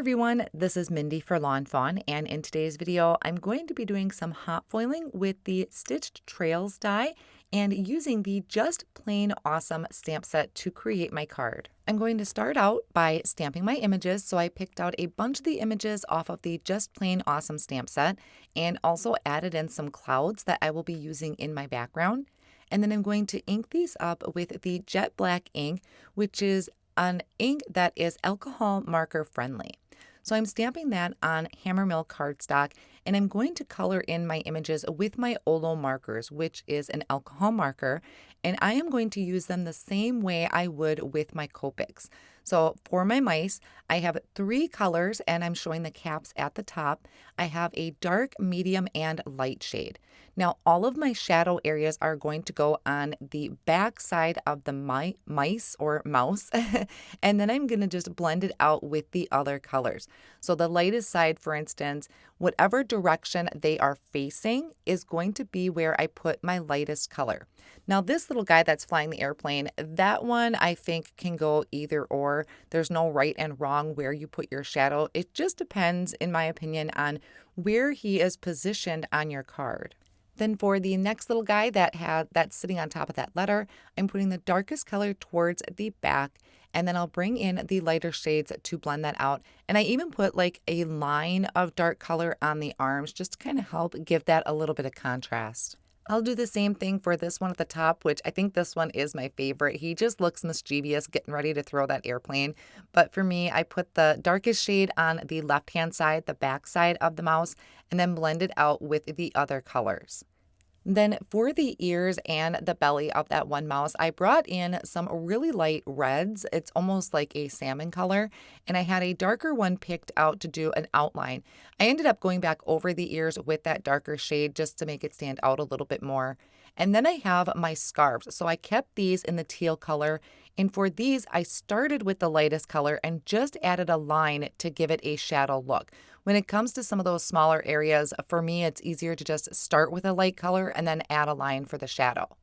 everyone, this is Mindy for Lawnfawn, and in today's video I'm going to be doing some hot foiling with the Stitched Trails die and using the Just Plain Awesome stamp set to create my card. I'm going to start out by stamping my images, so I picked out a bunch of the images off of the Just Plain Awesome stamp set and also added in some clouds that I will be using in my background. And then I'm going to ink these up with the Jet Black ink, which is an ink that is alcohol marker friendly. So I'm stamping that on Hammermill cardstock, and I'm going to color in my images with my Olo markers, which is an alcohol marker, and I am going to use them the same way I would with my Copics. So for my mice, I have 3 colors, and I'm showing the caps at the top. I have a dark, medium, and light shade. Now, all of my shadow areas are going to go on the back side of the mice or mouse, and then I'm going to just blend it out with the other colors. So the lightest side, for instance, whatever direction they are facing is going to be where I put my lightest color. Now, this little guy that's flying the airplane, that one I think can go either or. There's no right and wrong where you put your shadow. It just depends, in my opinion, on where he is positioned on your card. Then for the next little guy that's sitting on top of that letter, I'm putting the darkest color towards the back, and then I'll bring in the lighter shades to blend that out. And I even put like a line of dark color on the arms just to kind of help give that a little bit of contrast. I'll do the same thing for this one at the top, which I think this one is my favorite. He just looks mischievous, getting ready to throw that airplane. But for me, I put the darkest shade on the left-hand side, the back side of the mouse, and then blend it out with the other colors. Then for the ears and the belly of that one mouse, I brought in some really light reds. It's almost like a salmon color, and I had a darker one picked out to do an outline. I ended up going back over the ears with that darker shade just to make it stand out a little bit more. And then I have my scarves. So I kept these in the teal color, and for these I started with the lightest color and just added a line to give it a shadow look. When it comes to some of those smaller areas, for me, it's easier to just start with a light color and then add a line for the shadow.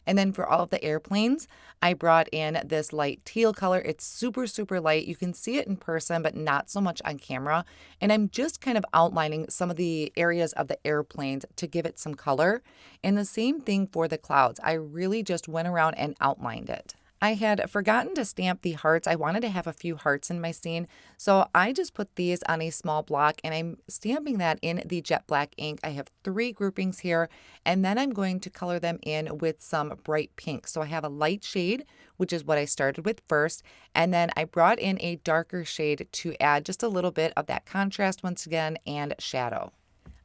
And then for all of the airplanes, I brought in this light teal color. It's super, super light. You can see it in person, but not so much on camera. And I'm just kind of outlining some of the areas of the airplanes to give it some color. And the same thing for the clouds. I really just went around and outlined it. I had forgotten to stamp the hearts. I wanted to have a few hearts in my scene, so I just put these on a small block and I'm stamping that in the jet black ink. I have 3 groupings here, and then I'm going to color them in with some bright pink. So I have a light shade, which is what I started with first, and then I brought in a darker shade to add just a little bit of that contrast once again and shadow.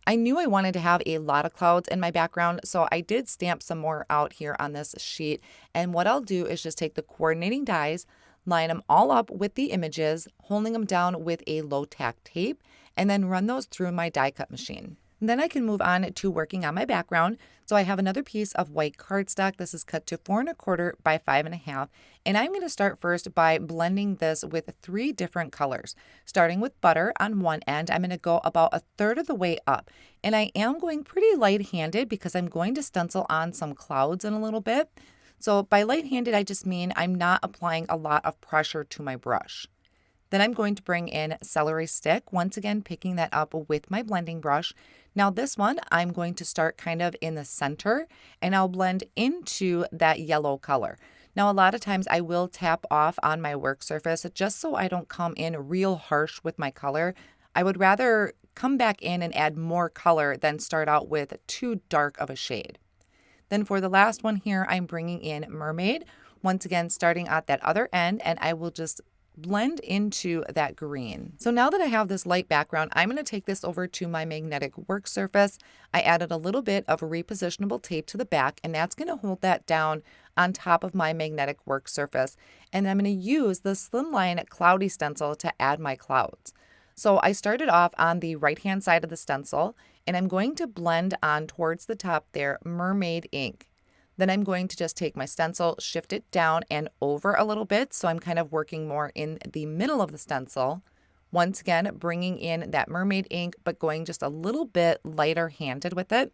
I knew I wanted to have a lot of clouds in my background, so I did stamp some more out here on this sheet. And what I'll do is just take the coordinating dies, line them all up with the images, holding them down with a low tack tape, and then run those through my die cut machine. Then I can move on to working on my background. So I have another piece of white cardstock. This is cut to 4 1/4 by 5 1/2. And I'm going to start first by blending this with 3 different colors. Starting with butter on one end, I'm going to go about 1/3 of the way up. And I am going pretty light-handed because I'm going to stencil on some clouds in a little bit. So by light-handed, I just mean I'm not applying a lot of pressure to my brush. Then I'm going to bring in celery stick, once again picking that up with my blending brush. Now this one, I'm going to start kind of in the center and I'll blend into that yellow color. Now a lot of times I will tap off on my work surface just so I don't come in real harsh with my color. I would rather come back in and add more color than start out with too dark of a shade. Then for the last one here, I'm bringing in Mermaid, once again starting at that other end, and I will just blend into that green. So now that I have this light background, I'm going to take this over to my magnetic work surface. I added a little bit of repositionable tape to the back, and that's going to hold that down on top of my magnetic work surface. And I'm going to use the slimline cloudy stencil to add my clouds. So I started off on the right-hand side of the stencil, and I'm going to blend on towards the top there, mermaid ink. Then I'm going to just take my stencil, shift it down and over a little bit, so I'm kind of working more in the middle of the stencil. Once again, bringing in that mermaid ink, but going just a little bit lighter handed with it.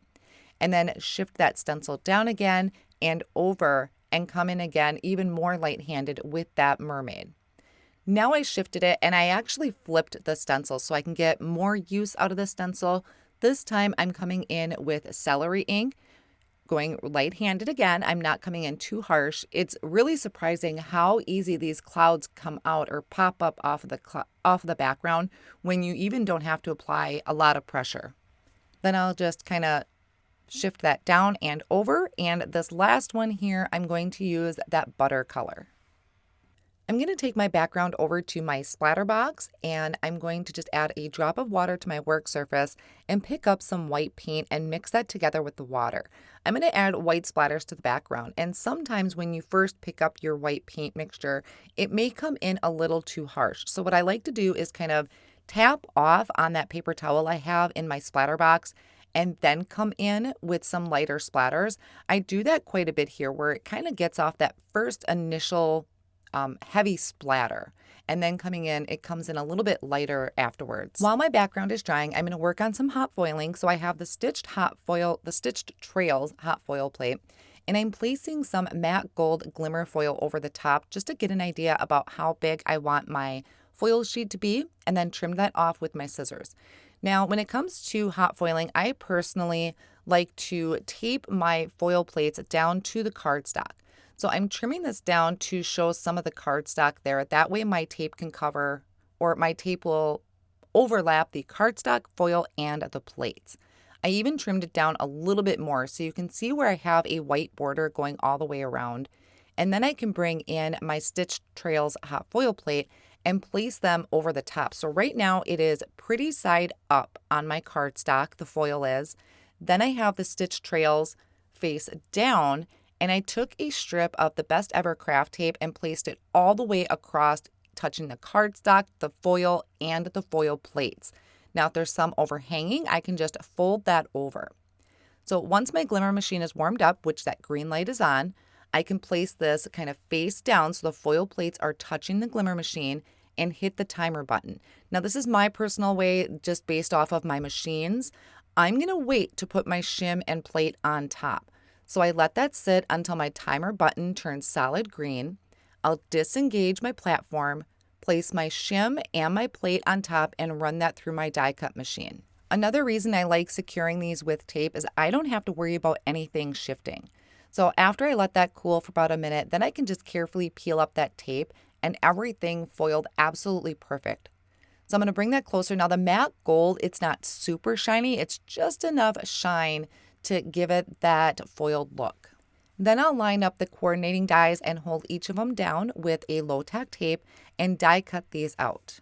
And then shift that stencil down again and over and come in again even more light-handed with that mermaid. Now I shifted it and I actually flipped the stencil so I can get more use out of the stencil. This time I'm coming in with celery ink, going light-handed again. I'm not coming in too harsh. It's really surprising how easy these clouds come out or pop up off of the background when you even don't have to apply a lot of pressure. Then I'll just kind of shift that down and over. And this last one here, I'm going to use that butter color. I'm going to take my background over to my splatter box and I'm going to just add a drop of water to my work surface and pick up some white paint and mix that together with the water. I'm going to add white splatters to the background, and sometimes when you first pick up your white paint mixture, it may come in a little too harsh. So what I like to do is kind of tap off on that paper towel I have in my splatter box and then come in with some lighter splatters. I do that quite a bit here where it kind of gets off that first initial heavy splatter, and then coming in, it comes in a little bit lighter afterwards. While my background is drying, I'm going to work on some hot foiling. So I have the stitched trails hot foil plate, and I'm placing some matte gold glimmer foil over the top just to get an idea about how big I want my foil sheet to be, and then trim that off with my scissors. Now, when it comes to hot foiling, I personally like to tape my foil plates down to the cardstock. So I'm trimming this down to show some of the cardstock there. That way my tape can cover, or my tape will overlap the cardstock, foil, and the plates. I even trimmed it down a little bit more so you can see where I have a white border going all the way around. And then I can bring in my Stitched Trails hot foil plate and place them over the top. So right now it is pretty side up on my cardstock, the foil is. Then I have the Stitched Trails face down, and I took a strip of the Best Ever craft tape and placed it all the way across, touching the cardstock, the foil, and the foil plates. Now, if there's some overhanging, I can just fold that over. So once my glimmer machine is warmed up, which that green light is on, I can place this kind of face down so the foil plates are touching the glimmer machine and hit the timer button. Now, this is my personal way, just based off of my machines. I'm going to wait to put my shim and plate on top. So I let that sit until my timer button turns solid green. I'll disengage my platform, place my shim and my plate on top, and run that through my die cut machine. Another reason I like securing these with tape is I don't have to worry about anything shifting. So after I let that cool for about a minute, then I can just carefully peel up that tape and everything foiled absolutely perfect. So I'm going to bring that closer. Now the matte gold, it's not super shiny. It's just enough shine to give it that foiled look. Then I'll line up the coordinating dies and hold each of them down with a low tack tape and die cut these out.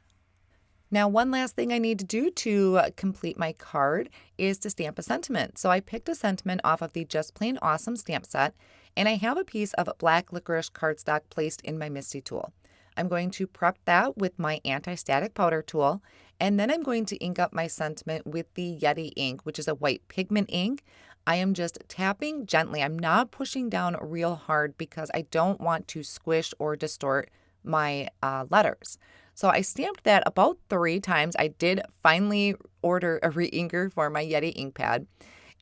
Now, one last thing I need to do to complete my card is to stamp a sentiment. So I picked a sentiment off of the Just Plain Awesome stamp set, and I have a piece of black licorice cardstock placed in my Misty tool. I'm going to prep that with my anti-static powder tool, and then I'm going to ink up my sentiment with the Yeti ink, which is a white pigment ink. I am just tapping gently. I'm not pushing down real hard because I don't want to squish or distort my letters. So I stamped that about 3 times. I did finally order a re-inker for my Yeti ink pad.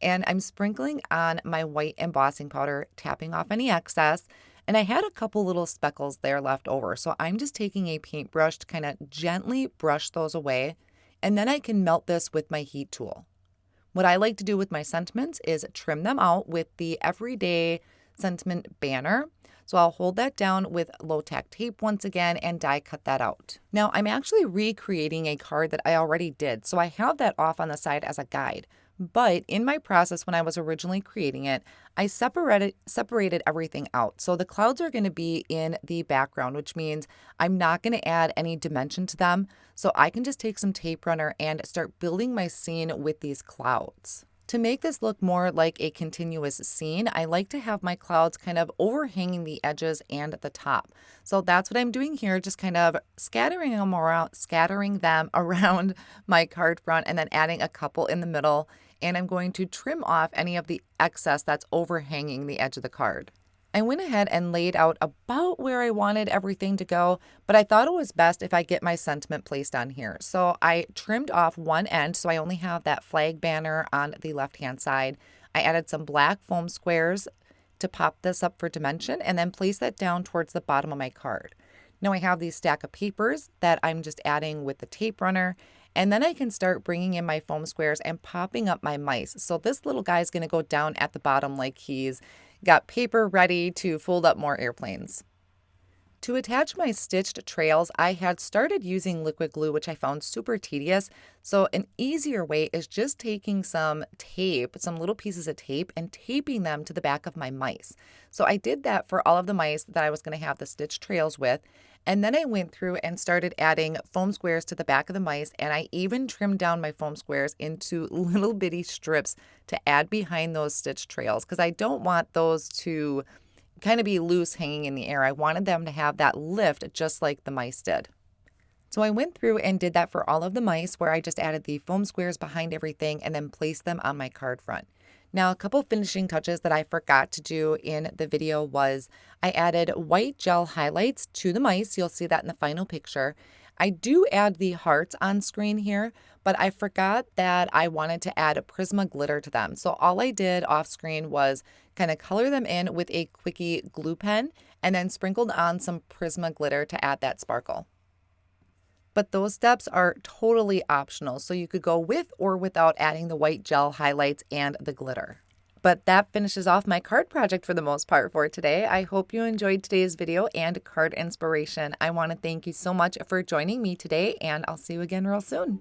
And I'm sprinkling on my white embossing powder, tapping off any excess. And I had a couple little speckles there left over. So I'm just taking a paintbrush to kind of gently brush those away. And then I can melt this with my heat tool. What I like to do with my sentiments is trim them out with the Everyday Sentiment banner. So I'll hold that down with low tack tape once again and die cut that out. Now I'm actually recreating a card that I already did. So I have that off on the side as a guide. But in my process when I was originally creating it, I separated everything out. So the clouds are going to be in the background, which means I'm not going to add any dimension to them. So I can just take some tape runner and start building my scene with these clouds. To make this look more like a continuous scene, I like to have my clouds kind of overhanging the edges and the top. So that's what I'm doing here, just kind of scattering them around my card front and then adding a couple in the middle. And I'm going to trim off any of the excess that's overhanging the edge of the card. I went ahead and laid out about where I wanted everything to go, but I thought it was best if I get my sentiment placed on here. So I trimmed off one end, so I only have that flag banner on the left-hand side. I added some black foam squares to pop this up for dimension and then place that down towards the bottom of my card. Now I have these stack of papers that I'm just adding with the tape runner. And then I can start bringing in my foam squares and popping up my mice. So this little guy is going to go down at the bottom like he's got paper ready to fold up more airplanes. To attach my stitched trails, I had started using liquid glue, which I found super tedious. So an easier way is just taking some tape, some little pieces of tape, and taping them to the back of my mice. So I did that for all of the mice that I was going to have the stitched trails with. And then I went through and started adding foam squares to the back of the mice, and I even trimmed down my foam squares into little bitty strips to add behind those stitched trails because I don't want those to kind of be loose hanging in the air. I wanted them to have that lift just like the mice did. So I went through and did that for all of the mice where I just added the foam squares behind everything and then placed them on my card front. Now, a couple finishing touches that I forgot to do in the video was I added white gel highlights to the mice. You'll see that in the final picture. I do add the hearts on screen here, but I forgot that I wanted to add a Prisma glitter to them. So all I did off screen was kind of color them in with a Quickie glue pen and then sprinkled on some Prisma glitter to add that sparkle. But those steps are totally optional, so you could go with or without adding the white gel highlights and the glitter. But that finishes off my card project for the most part for today. I hope you enjoyed today's video and card inspiration. I want to thank you so much for joining me today, and I'll see you again real soon.